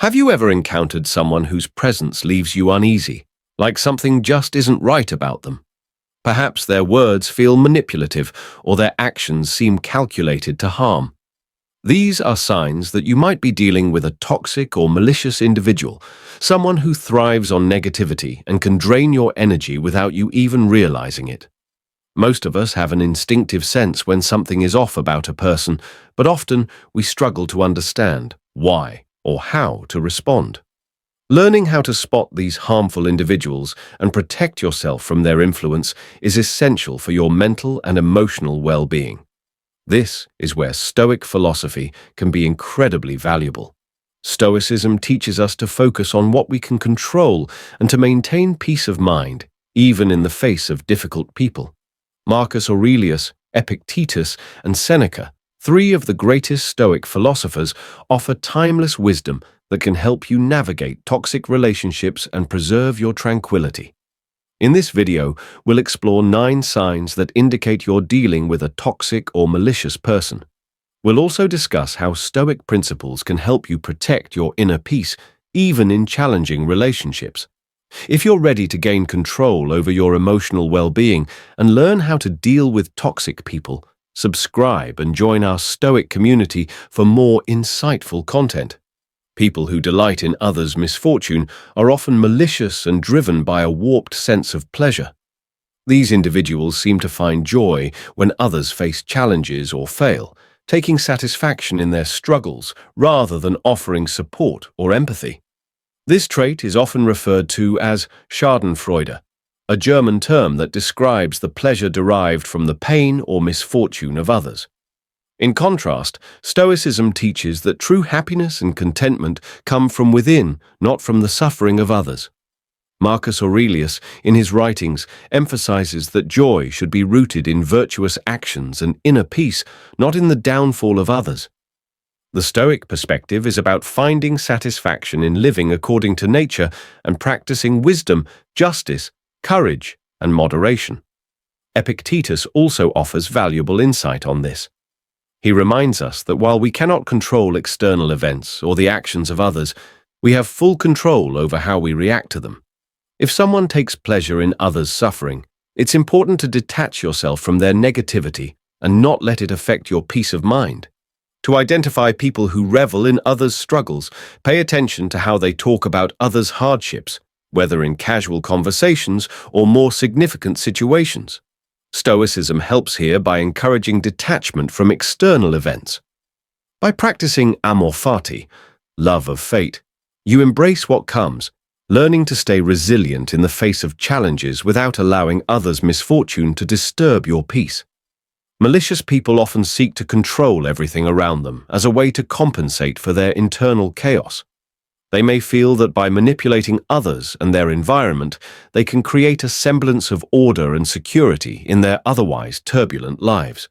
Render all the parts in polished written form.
Have you ever encountered someone whose presence leaves you uneasy, like something just isn't right about them? Perhaps their words feel manipulative or their actions seem calculated to harm. These are signs that you might be dealing with a toxic or malicious individual, someone who thrives on negativity and can drain your energy without you even realizing it. Most of us have an instinctive sense when something is off about a person, but often we struggle to understand why or how to respond. Learning how to spot these harmful individuals and protect yourself from their influence is essential for your mental and emotional well-being. This is where Stoic philosophy can be incredibly valuable. Stoicism teaches us to focus on what we can control and to maintain peace of mind, even in the face of difficult people. Marcus Aurelius, Epictetus, and Seneca, three of the greatest Stoic philosophers, offer timeless wisdom that can help you navigate toxic relationships and preserve your tranquility. In this video, we'll explore 9 signs that indicate you're dealing with a toxic or malicious person. We'll also discuss how Stoic principles can help you protect your inner peace, even in challenging relationships. If you're ready to gain control over your emotional well-being and learn how to deal with toxic people, subscribe and join our Stoic community for more insightful content. People who delight in others' misfortune are often malicious and driven by a warped sense of pleasure. These individuals seem to find joy when others face challenges or fail, taking satisfaction in their struggles rather than offering support or empathy. This trait is often referred to as Schadenfreude, a German term that describes the pleasure derived from the pain or misfortune of others. In contrast, Stoicism teaches that true happiness and contentment come from within, not from the suffering of others. Marcus Aurelius, in his writings, emphasizes that joy should be rooted in virtuous actions and inner peace, not in the downfall of others. The Stoic perspective is about finding satisfaction in living according to nature and practicing wisdom, justice, courage, and moderation. Epictetus also offers valuable insight on this. He reminds us that while we cannot control external events or the actions of others, we have full control over how we react to them. If someone takes pleasure in others' suffering, it's important to detach yourself from their negativity and not let it affect your peace of mind. To identify people who revel in others' struggles, pay attention to how they talk about others' hardships, whether in casual conversations or more significant situations. Stoicism helps here by encouraging detachment from external events. By practicing amor fati, love of fate, you embrace what comes, learning to stay resilient in the face of challenges without allowing others' misfortune to disturb your peace. Malicious people often seek to control everything around them as a way to compensate for their internal chaos. They may feel that by manipulating others and their environment, they can create a semblance of order and security in their otherwise turbulent lives.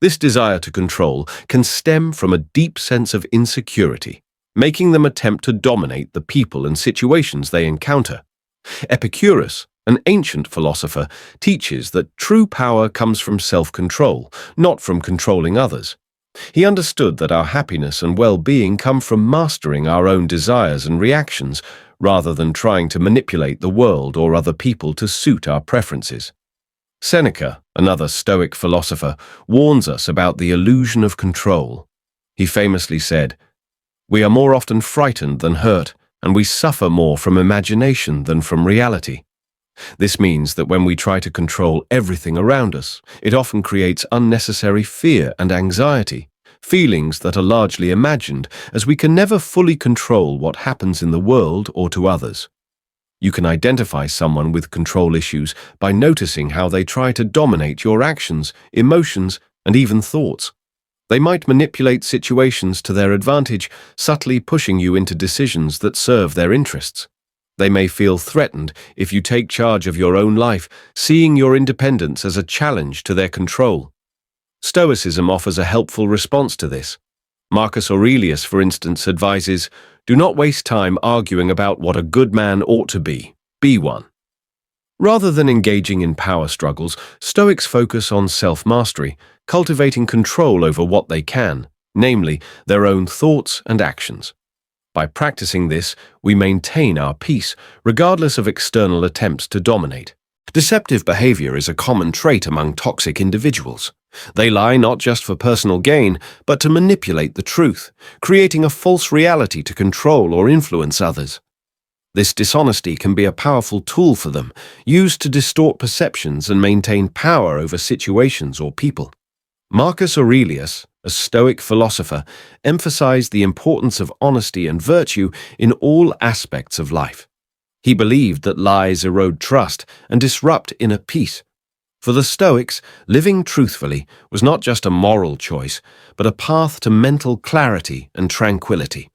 This desire to control can stem from a deep sense of insecurity, making them attempt to dominate the people and situations they encounter. Epicurus, an ancient philosopher, teaches that true power comes from self-control, not from controlling others. He understood that our happiness and well-being come from mastering our own desires and reactions, rather than trying to manipulate the world or other people to suit our preferences. Seneca, another Stoic philosopher, warns us about the illusion of control. He famously said, "We are more often frightened than hurt, and we suffer more from imagination than from reality." This means that when we try to control everything around us, it often creates unnecessary fear and anxiety, feelings that are largely imagined, as we can never fully control what happens in the world or to others. You can identify someone with control issues by noticing how they try to dominate your actions, emotions, and even thoughts. They might manipulate situations to their advantage, subtly pushing you into decisions that serve their interests. They may feel threatened if you take charge of your own life, seeing your independence as a challenge to their control. Stoicism offers a helpful response to this. Marcus Aurelius, for instance, advises, "Do not waste time arguing about what a good man ought to be one." Rather than engaging in power struggles, Stoics focus on self-mastery, cultivating control over what they can, namely their own thoughts and actions. By practicing this, we maintain our peace, regardless of external attempts to dominate. Deceptive behavior is a common trait among toxic individuals. They lie not just for personal gain, but to manipulate the truth, creating a false reality to control or influence others. This dishonesty can be a powerful tool for them, used to distort perceptions and maintain power over situations or people. Marcus Aurelius, a Stoic philosopher, emphasized the importance of honesty and virtue in all aspects of life. He believed that lies erode trust and disrupt inner peace. For the Stoics, living truthfully was not just a moral choice, but a path to mental clarity and tranquility.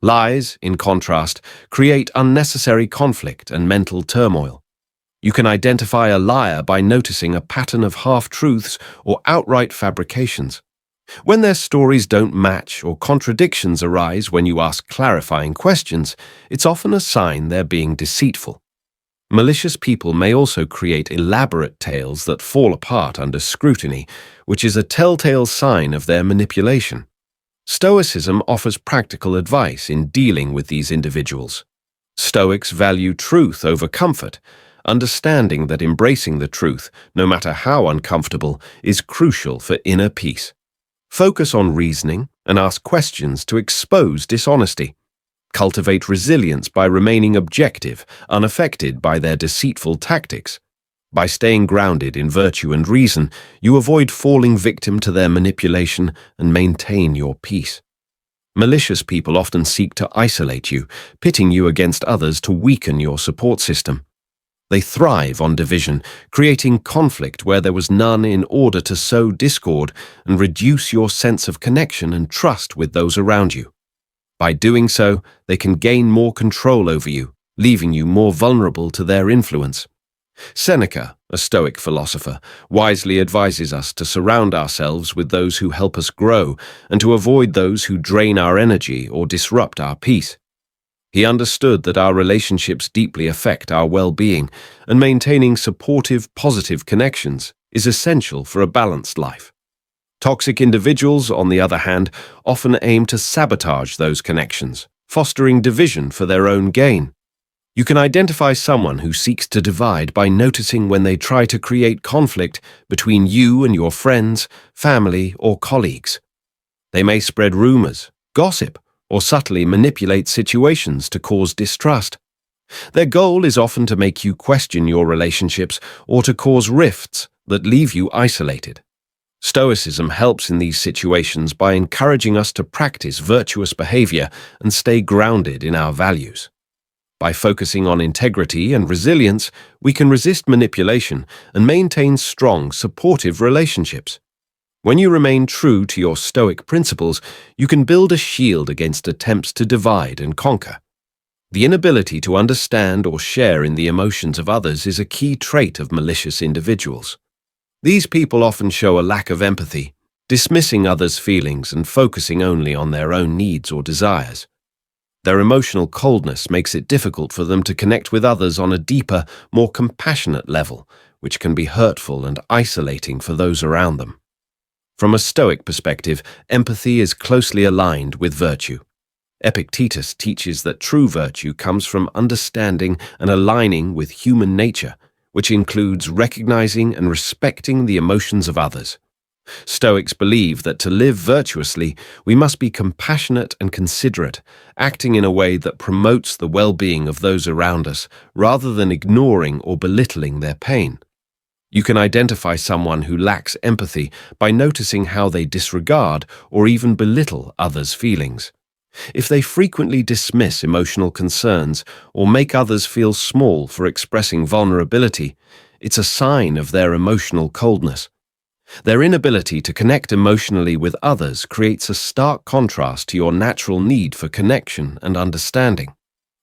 Lies, in contrast, create unnecessary conflict and mental turmoil. You can identify a liar by noticing a pattern of half-truths or outright fabrications. When their stories don't match or contradictions arise when you ask clarifying questions, it's often a sign they're being deceitful. Malicious people may also create elaborate tales that fall apart under scrutiny, which is a telltale sign of their manipulation. Stoicism offers practical advice in dealing with these individuals. Stoics value truth over comfort, understanding that embracing the truth, no matter how uncomfortable, is crucial for inner peace. Focus on reasoning and ask questions to expose dishonesty. Cultivate resilience by remaining objective, unaffected by their deceitful tactics. By staying grounded in virtue and reason, you avoid falling victim to their manipulation and maintain your peace. Malicious people often seek to isolate you, pitting you against others to weaken your support system. They thrive on division, creating conflict where there was none in order to sow discord and reduce your sense of connection and trust with those around you. By doing so, they can gain more control over you, leaving you more vulnerable to their influence. Seneca, a Stoic philosopher, wisely advises us to surround ourselves with those who help us grow and to avoid those who drain our energy or disrupt our peace. He understood that our relationships deeply affect our well-being, and maintaining supportive, positive connections is essential for a balanced life. Toxic individuals, on the other hand, often aim to sabotage those connections, fostering division for their own gain. You can identify someone who seeks to divide by noticing when they try to create conflict between you and your friends, family, or colleagues. They may spread rumors, gossip, or subtly manipulate situations to cause distrust. Their goal is often to make you question your relationships or to cause rifts that leave you isolated. Stoicism helps in these situations by encouraging us to practice virtuous behavior and stay grounded in our values. By focusing on integrity and resilience, we can resist manipulation and maintain strong, supportive relationships. When you remain true to your Stoic principles, you can build a shield against attempts to divide and conquer. The inability to understand or share in the emotions of others is a key trait of malicious individuals. These people often show a lack of empathy, dismissing others' feelings and focusing only on their own needs or desires. Their emotional coldness makes it difficult for them to connect with others on a deeper, more compassionate level, which can be hurtful and isolating for those around them. From a Stoic perspective, empathy is closely aligned with virtue. Epictetus teaches that true virtue comes from understanding and aligning with human nature, which includes recognizing and respecting the emotions of others. Stoics believe that to live virtuously, we must be compassionate and considerate, acting in a way that promotes the well-being of those around us, rather than ignoring or belittling their pain. You can identify someone who lacks empathy by noticing how they disregard or even belittle others' feelings. If they frequently dismiss emotional concerns or make others feel small for expressing vulnerability, it's a sign of their emotional coldness. Their inability to connect emotionally with others creates a stark contrast to your natural need for connection and understanding.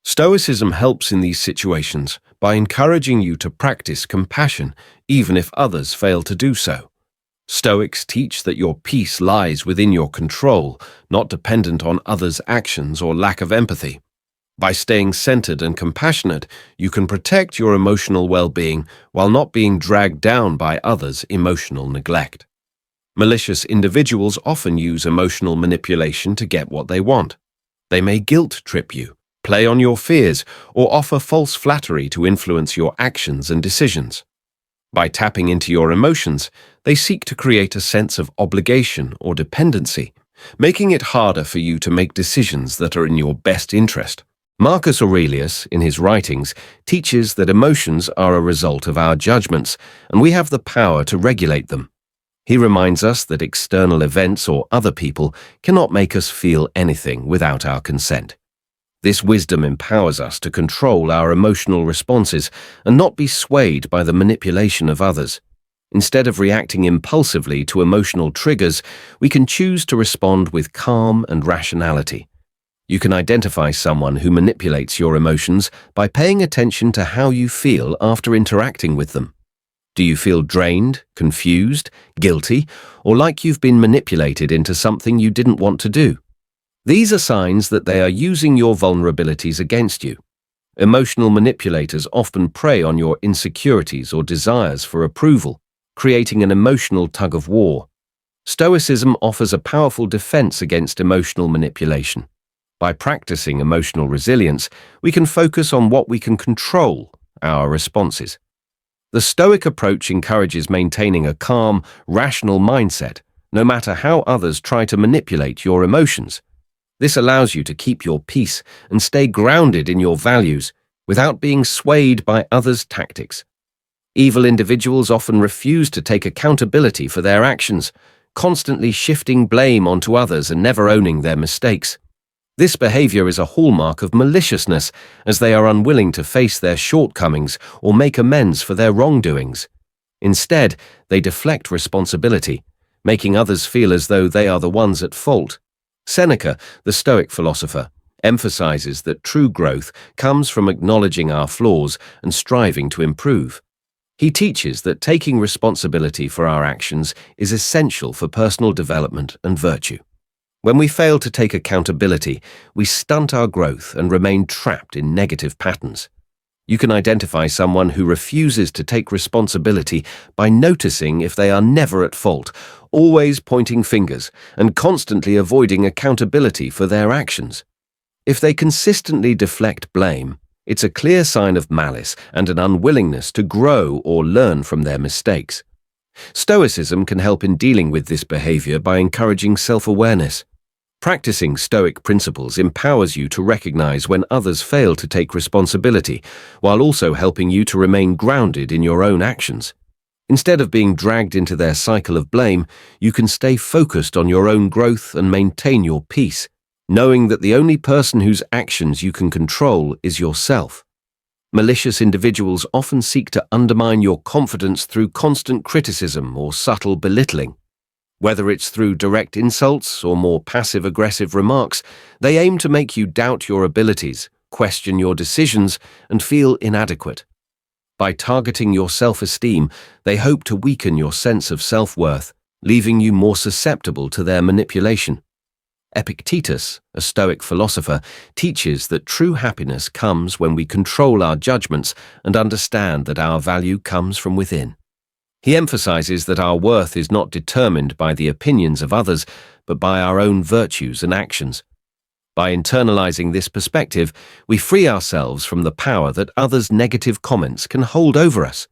Stoicism helps in these situations by encouraging you to practice compassion even if others fail to do so. Stoics teach that your peace lies within your control, not dependent on others' actions or lack of empathy. By staying centered and compassionate, you can protect your emotional well-being while not being dragged down by others' emotional neglect. Malicious individuals often use emotional manipulation to get what they want. They may guilt trip you, play on your fears, or offer false flattery to influence your actions and decisions. By tapping into your emotions, they seek to create a sense of obligation or dependency, making it harder for you to make decisions that are in your best interest. Marcus Aurelius, in his writings, teaches that emotions are a result of our judgments, and we have the power to regulate them. He reminds us that external events or other people cannot make us feel anything without our consent. This wisdom empowers us to control our emotional responses and not be swayed by the manipulation of others. Instead of reacting impulsively to emotional triggers, we can choose to respond with calm and rationality. You can identify someone who manipulates your emotions by paying attention to how you feel after interacting with them. Do you feel drained, confused, guilty, or like you've been manipulated into something you didn't want to do? These are signs that they are using your vulnerabilities against you. Emotional manipulators often prey on your insecurities or desires for approval, creating an emotional tug-of-war. Stoicism offers a powerful defense against emotional manipulation. By practicing emotional resilience, we can focus on what we can control, our responses. The Stoic approach encourages maintaining a calm, rational mindset, no matter how others try to manipulate your emotions. This allows you to keep your peace and stay grounded in your values without being swayed by others' tactics. Evil individuals often refuse to take accountability for their actions, constantly shifting blame onto others and never owning their mistakes. This behavior is a hallmark of maliciousness, as they are unwilling to face their shortcomings or make amends for their wrongdoings. Instead, they deflect responsibility, making others feel as though they are the ones at fault. Seneca, the Stoic philosopher, emphasizes that true growth comes from acknowledging our flaws and striving to improve. He teaches that taking responsibility for our actions is essential for personal development and virtue. When we fail to take accountability, we stunt our growth and remain trapped in negative patterns. You can identify someone who refuses to take responsibility by noticing if they are never at fault, always pointing fingers, and constantly avoiding accountability for their actions. If they consistently deflect blame, it's a clear sign of malice and an unwillingness to grow or learn from their mistakes. Stoicism can help in dealing with this behavior by encouraging self-awareness. Practicing Stoic principles empowers you to recognize when others fail to take responsibility, while also helping you to remain grounded in your own actions. Instead of being dragged into their cycle of blame, you can stay focused on your own growth and maintain your peace, knowing that the only person whose actions you can control is yourself. Malicious individuals often seek to undermine your confidence through constant criticism or subtle belittling. Whether it's through direct insults or more passive-aggressive remarks, they aim to make you doubt your abilities, question your decisions, and feel inadequate. By targeting your self-esteem, they hope to weaken your sense of self-worth, leaving you more susceptible to their manipulation. Epictetus, a Stoic philosopher, teaches that true happiness comes when we control our judgments and understand that our value comes from within. He emphasizes that our worth is not determined by the opinions of others, but by our own virtues and actions. By internalizing this perspective, we free ourselves from the power that others' negative comments can hold over us.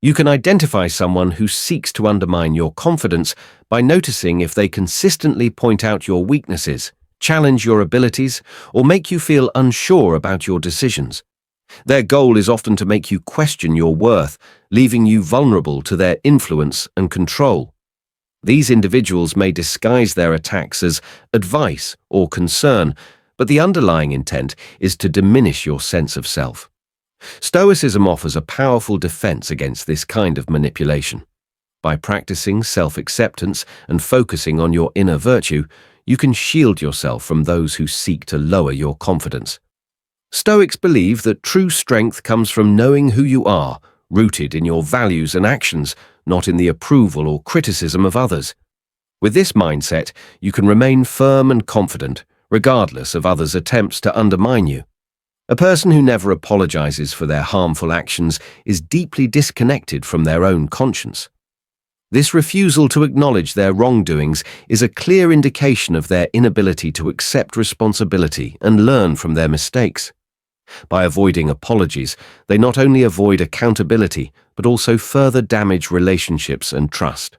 You can identify someone who seeks to undermine your confidence by noticing if they consistently point out your weaknesses, challenge your abilities, or make you feel unsure about your decisions. Their goal is often to make you question your worth, leaving you vulnerable to their influence and control. These individuals may disguise their attacks as advice or concern, but the underlying intent is to diminish your sense of self. Stoicism offers a powerful defense against this kind of manipulation. By practicing self-acceptance and focusing on your inner virtue, you can shield yourself from those who seek to lower your confidence. Stoics believe that true strength comes from knowing who you are, rooted in your values and actions, not in the approval or criticism of others. With this mindset, you can remain firm and confident, regardless of others' attempts to undermine you. A person who never apologizes for their harmful actions is deeply disconnected from their own conscience. This refusal to acknowledge their wrongdoings is a clear indication of their inability to accept responsibility and learn from their mistakes. By avoiding apologies, they not only avoid accountability, but also further damage relationships and trust.